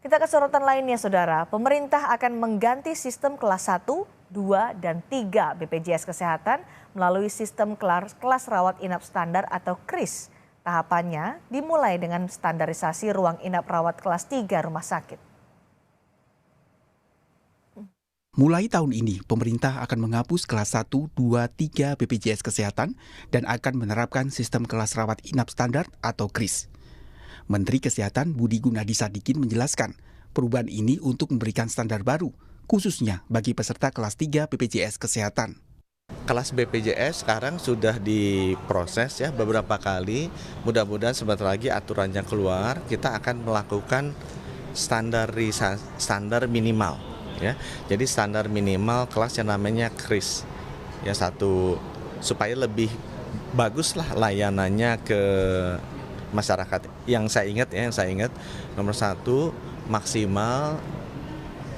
Kita ke sorotan lainnya, Saudara. Pemerintah akan mengganti sistem kelas 1, 2, dan 3 BPJS Kesehatan melalui sistem kelas rawat inap standar atau KRIS. Tahapannya dimulai dengan standarisasi ruang inap rawat kelas 3 rumah sakit. Mulai tahun ini, pemerintah akan menghapus kelas 1, 2, 3 BPJS Kesehatan dan akan menerapkan sistem kelas rawat inap standar atau KRIS. Menteri Kesehatan Budi Gunadi Sadikin menjelaskan, perubahan ini untuk memberikan standar baru, khususnya bagi peserta kelas 3 BPJS Kesehatan. Kelas BPJS sekarang sudah diproses ya beberapa kali, mudah-mudahan sebentar lagi aturannya keluar, kita akan melakukan standar minimal. Ya, jadi standar minimal kelas yang namanya KRIS, ya satu supaya lebih bagus lah layanannya ke masyarakat. Yang saya ingat nomor satu maksimal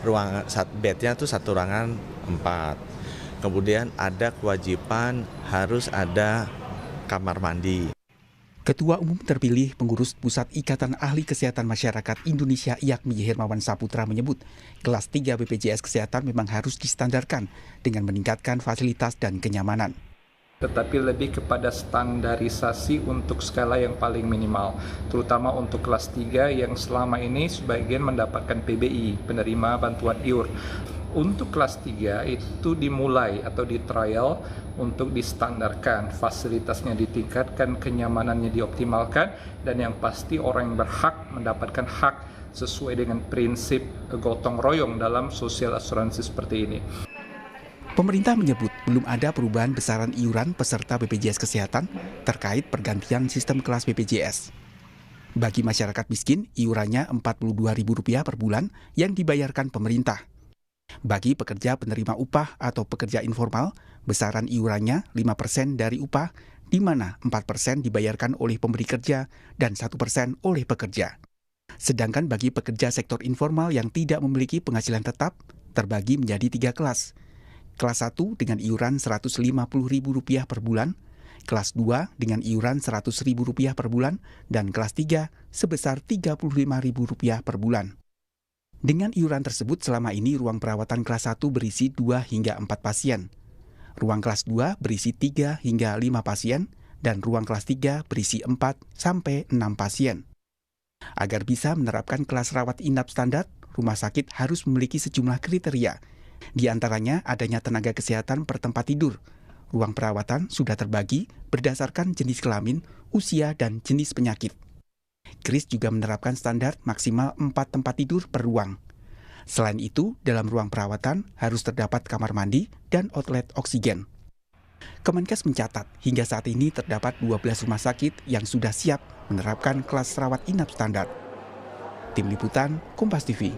ruangan bednya itu satu ruangan 4. Kemudian ada kewajiban harus ada kamar mandi. Ketua Umum terpilih pengurus Pusat Ikatan Ahli Kesehatan Masyarakat Indonesia IAKMI Hermawan Saputra menyebut, kelas 3 BPJS Kesehatan memang harus distandarkan dengan meningkatkan fasilitas dan kenyamanan. Tetapi lebih kepada standarisasi untuk skala yang paling minimal, terutama untuk kelas 3 yang selama ini sebagian mendapatkan PBI, penerima bantuan iur. Untuk kelas 3 itu dimulai atau di-trial untuk distandarkan, fasilitasnya ditingkatkan, kenyamanannya dioptimalkan, dan yang pasti orang yang berhak mendapatkan hak sesuai dengan prinsip gotong royong dalam sosial asuransi seperti ini. Pemerintah menyebut belum ada perubahan besaran iuran peserta BPJS Kesehatan terkait pergantian sistem kelas BPJS. Bagi masyarakat miskin, iurannya Rp42.000 per bulan yang dibayarkan pemerintah. Bagi pekerja penerima upah atau pekerja informal, besaran iurannya 5% dari upah, di mana 4% dibayarkan oleh pemberi kerja dan 1% oleh pekerja. Sedangkan bagi pekerja sektor informal yang tidak memiliki penghasilan tetap, terbagi menjadi 3 kelas. Kelas 1 dengan iuran Rp150.000 per bulan, kelas 2 dengan iuran Rp100.000 per bulan, dan kelas 3 sebesar Rp35.000 per bulan. Dengan iuran tersebut selama ini ruang perawatan kelas 1 berisi 2 hingga 4 pasien. Ruang kelas 2 berisi 3 hingga 5 pasien, dan ruang kelas 3 berisi 4 sampai 6 pasien. Agar bisa menerapkan kelas rawat inap standar, rumah sakit harus memiliki sejumlah kriteria. Di antaranya adanya tenaga kesehatan per tempat tidur. Ruang perawatan sudah terbagi berdasarkan jenis kelamin, usia, dan jenis penyakit. KRIS juga menerapkan standar maksimal 4 tempat tidur per ruang. Selain itu, dalam ruang perawatan harus terdapat kamar mandi dan outlet oksigen. Kemenkes mencatat, hingga saat ini terdapat 12 rumah sakit yang sudah siap menerapkan kelas rawat inap standar. Tim Liputan, Kompas TV.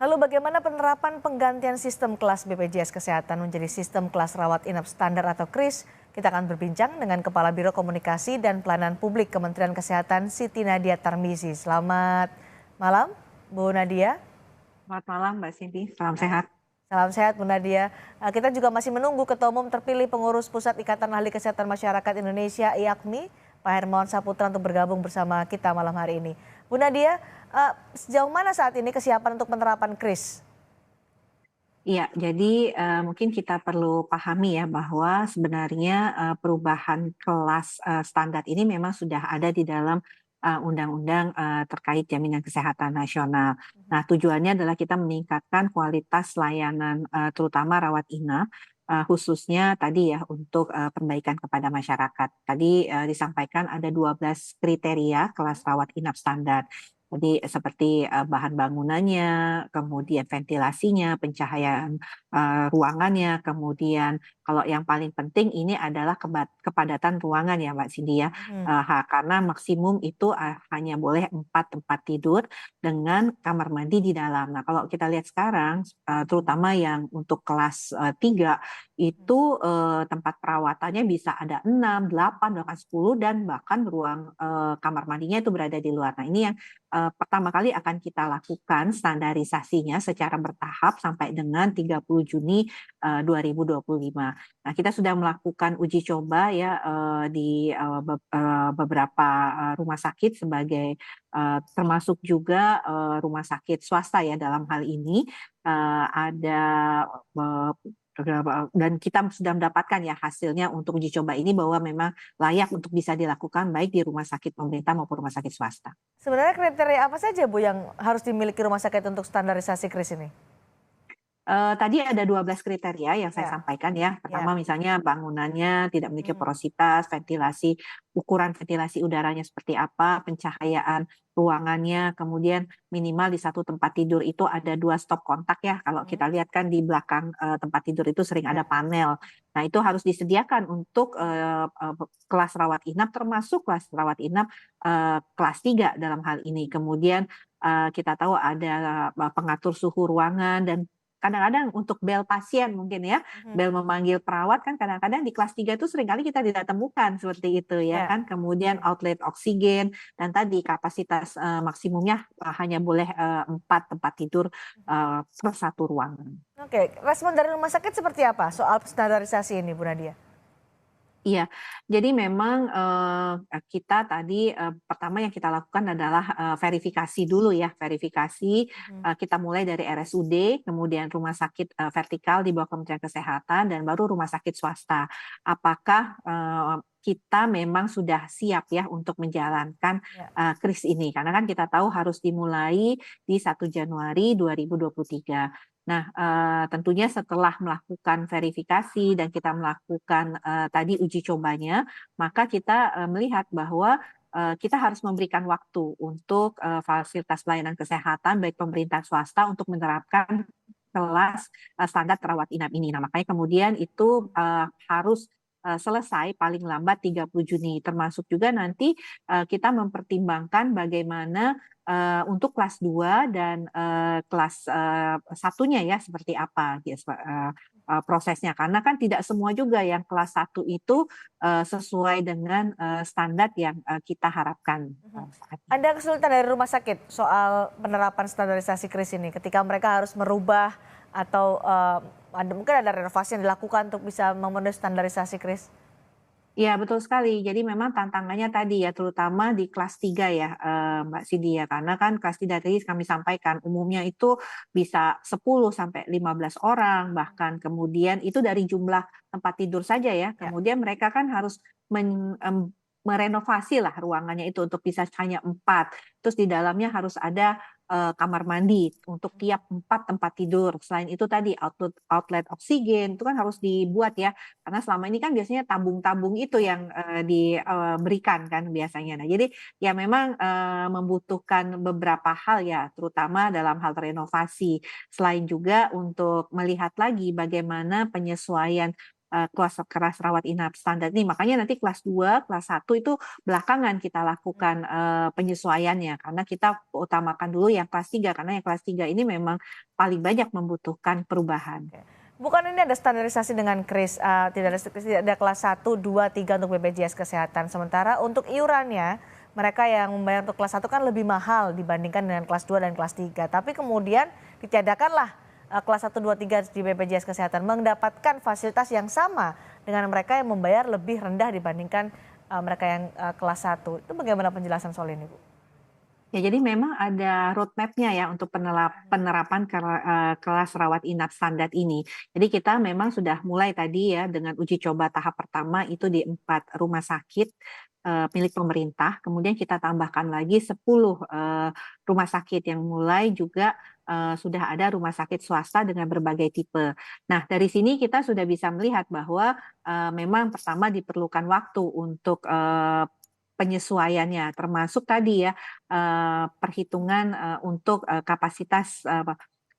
Lalu bagaimana penerapan penggantian sistem kelas BPJS Kesehatan menjadi sistem kelas rawat inap standar atau KRIS? Kita akan berbincang dengan Kepala Biro Komunikasi dan Pelayanan Publik Kementerian Kesehatan Siti Nadia Tarmizi. Selamat malam, Bu Nadia. Selamat malam, Mbak Cindy. Salam sehat. Salam sehat, Bu Nadia. Kita juga masih menunggu Ketua Umum terpilih pengurus Pusat Ikatan Ahli Kesehatan Masyarakat Indonesia IAKMI, Pak Hermawan Saputra, untuk bergabung bersama kita malam hari ini. Bu Nadia, sejauh mana saat ini kesiapan untuk penerapan KRIS? Iya, jadi mungkin kita perlu pahami ya bahwa sebenarnya perubahan kelas standar ini memang sudah ada di dalam undang-undang terkait jaminan kesehatan nasional. Nah, tujuannya adalah kita meningkatkan kualitas layanan terutama rawat inap, khususnya tadi ya untuk perbaikan kepada masyarakat. Tadi disampaikan ada 12 kriteria kelas rawat inap standar. Jadi seperti bahan bangunannya, kemudian ventilasinya, pencahayaan ruangannya, kemudian kalau yang paling penting ini adalah kepadatan ruangan ya Mbak Cindy ya, karena maksimum itu hanya boleh 4 tempat tidur dengan kamar mandi di dalam. Nah kalau kita lihat sekarang, terutama yang untuk kelas 3 itu tempat perawatannya bisa ada 6, 8, bahkan 10 dan bahkan ruang kamar mandinya itu berada di luar. Nah, ini yang pertama kali akan kita lakukan standarisasinya secara bertahap sampai dengan 30 Juni 2025. Nah, kita sudah melakukan uji coba ya di beberapa rumah sakit sebagai termasuk juga rumah sakit swasta ya dalam hal ini ada dan kita sudah mendapatkan ya hasilnya untuk uji coba ini bahwa memang layak untuk bisa dilakukan baik di rumah sakit pemerintah maupun rumah sakit swasta. Sebenarnya kriteria apa saja Bu yang harus dimiliki rumah sakit untuk standarisasi KRIS ini? Tadi ada 12 kriteria yang saya sampaikan ya. Pertama misalnya bangunannya tidak memiliki porositas, ventilasi, ukuran ventilasi udaranya seperti apa, pencahayaan ruangannya, kemudian minimal di satu tempat tidur itu ada 2 stop kontak ya. Kalau kita lihat kan di belakang tempat tidur itu sering ada panel. Nah, itu harus disediakan untuk kelas rawat inap termasuk kelas rawat inap kelas 3 dalam hal ini. Kemudian kita tahu ada pengatur suhu ruangan dan kadang-kadang untuk bel pasien mungkin ya, bel memanggil perawat kan kadang-kadang di kelas 3 itu seringkali kita tidak temukan seperti itu ya kan. Kemudian outlet oksigen dan tadi kapasitas maksimumnya hanya boleh 4 tempat tidur per satu ruangan. Oke, respon dari rumah sakit seperti apa soal standarisasi ini Bu Nadia? Iya, jadi memang kita tadi pertama yang kita lakukan adalah verifikasi dulu ya, verifikasi kita mulai dari RSUD, kemudian rumah sakit vertikal di bawah Kementerian Kesehatan dan baru rumah sakit swasta. Apakah kita memang sudah siap ya untuk menjalankan KRIS ini? Karena kan kita tahu harus dimulai di 1 Januari 2023. Nah, tentunya setelah melakukan verifikasi dan kita melakukan tadi uji cobanya, maka kita melihat bahwa kita harus memberikan waktu untuk fasilitas pelayanan kesehatan baik pemerintah swasta untuk menerapkan kelas standar rawat inap ini. Nah, makanya kemudian itu harus selesai paling lambat 30 Juni. Termasuk juga nanti kita mempertimbangkan bagaimana untuk kelas 2 dan kelas satunya ya seperti apa prosesnya. Karena kan tidak semua juga yang kelas 1 itu sesuai dengan standar yang kita harapkan. Ada kesulitan dari rumah sakit soal penerapan standarisasi KRIS ini ketika mereka harus merubah atau mungkin ada renovasi yang dilakukan untuk bisa memenuhi standarisasi KRIS? Iya betul sekali. Jadi memang tantangannya tadi ya terutama di kelas 3 ya Mbak Sidi ya. Karena kan kelas 3 tadi kami sampaikan umumnya itu bisa 10 sampai 15 orang bahkan kemudian itu dari jumlah tempat tidur saja ya. Kemudian mereka kan harus merenovasi lah ruangannya itu untuk bisa hanya 4. Terus di dalamnya harus ada kamar mandi untuk tiap 4 tempat tidur. Selain itu tadi outlet oksigen itu kan harus dibuat ya. Karena selama ini kan biasanya tabung-tabung itu yang diberikan kan biasanya. Nah, jadi ya memang membutuhkan beberapa hal ya, terutama dalam hal renovasi. Selain juga untuk melihat lagi bagaimana penyesuaian kelas rawat inap standar ini. Makanya nanti kelas 2, kelas 1 itu belakangan kita lakukan penyesuaiannya. Karena kita utamakan dulu yang kelas 3. Karena yang kelas 3 ini memang paling banyak membutuhkan perubahan. Bukan ini ada standarisasi dengan KRIS, tidak ada kelas 1, 2, 3 untuk BPJS Kesehatan. Sementara untuk iurannya, mereka yang membayar untuk kelas 1 kan lebih mahal dibandingkan dengan kelas 2 dan kelas 3. Tapi kemudian ditiadakanlah kelas 1, 2, 3 di BPJS Kesehatan mendapatkan fasilitas yang sama dengan mereka yang membayar lebih rendah dibandingkan mereka yang kelas 1. Itu bagaimana penjelasan soal ini, Bu? Ya, jadi memang ada roadmap-nya ya untuk penerapan kelas rawat inap standar ini. Jadi kita memang sudah mulai tadi ya dengan uji coba tahap pertama itu di 4 rumah sakit milik pemerintah. Kemudian kita tambahkan lagi 10 rumah sakit yang mulai juga sudah ada rumah sakit swasta dengan berbagai tipe. Nah, dari sini kita sudah bisa melihat bahwa memang pertama diperlukan waktu untuk penyesuaiannya, termasuk tadi ya perhitungan untuk kapasitas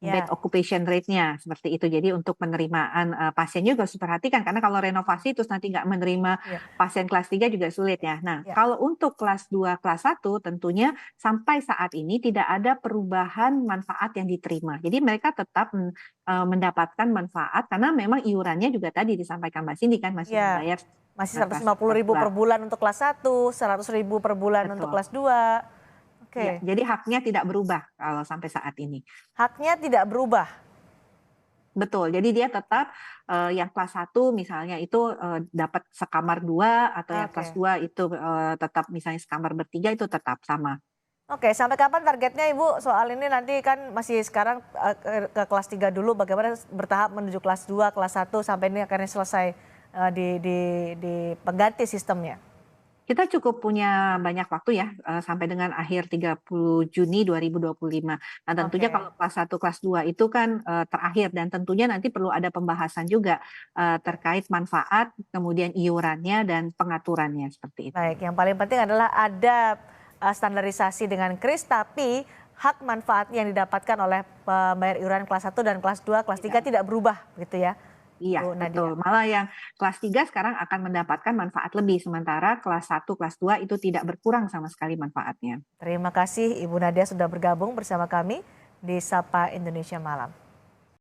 bed Ya, occupation rate-nya seperti itu. Jadi untuk penerimaan pasien juga harus diperhatikan karena kalau renovasi terus nanti nggak menerima ya, pasien kelas 3 juga sulit ya. Nah, ya. kalau untuk kelas 2, kelas 1 tentunya sampai saat ini tidak ada perubahan manfaat yang diterima. Jadi mereka tetap mendapatkan manfaat karena memang iurannya juga tadi disampaikan Mbak Cindy kan masih Ya, membayar masih kelas 150.000 2. per bulan untuk kelas 1, 100.000 per bulan untuk Betul. kelas 2. Ya, Oke, jadi haknya tidak berubah kalau sampai saat ini. haknya tidak berubah. Betul, jadi dia tetap yang kelas 1 misalnya itu dapat sekamar 2 atau yang kelas Oke. 2 itu tetap misalnya sekamar bertiga itu tetap sama. Oke, sampai kapan targetnya Ibu soal ini nanti kan masih sekarang ke kelas 3 dulu bagaimana bertahap menuju kelas 2, kelas 1 sampai ini akhirnya selesai di pengganti sistemnya. Kita cukup punya banyak waktu ya sampai dengan akhir 30 Juni 2025. Nah, tentunya Oke, kalau kelas 1, kelas 2 itu kan terakhir dan tentunya nanti perlu ada pembahasan juga terkait manfaat, kemudian iurannya dan pengaturannya seperti itu. baik. Yang paling penting adalah ada standarisasi dengan KRIS tapi hak manfaatnya yang didapatkan oleh pembayar iuran kelas 1 dan kelas 2, kelas 3 tidak berubah gitu ya, Iya, Bu Nadia. betul. Malah yang kelas 3 sekarang akan mendapatkan manfaat lebih, sementara kelas 1, kelas 2 itu tidak berkurang sama sekali manfaatnya. Terima kasih Ibu Nadia sudah bergabung bersama kami di Sapa Indonesia Malam.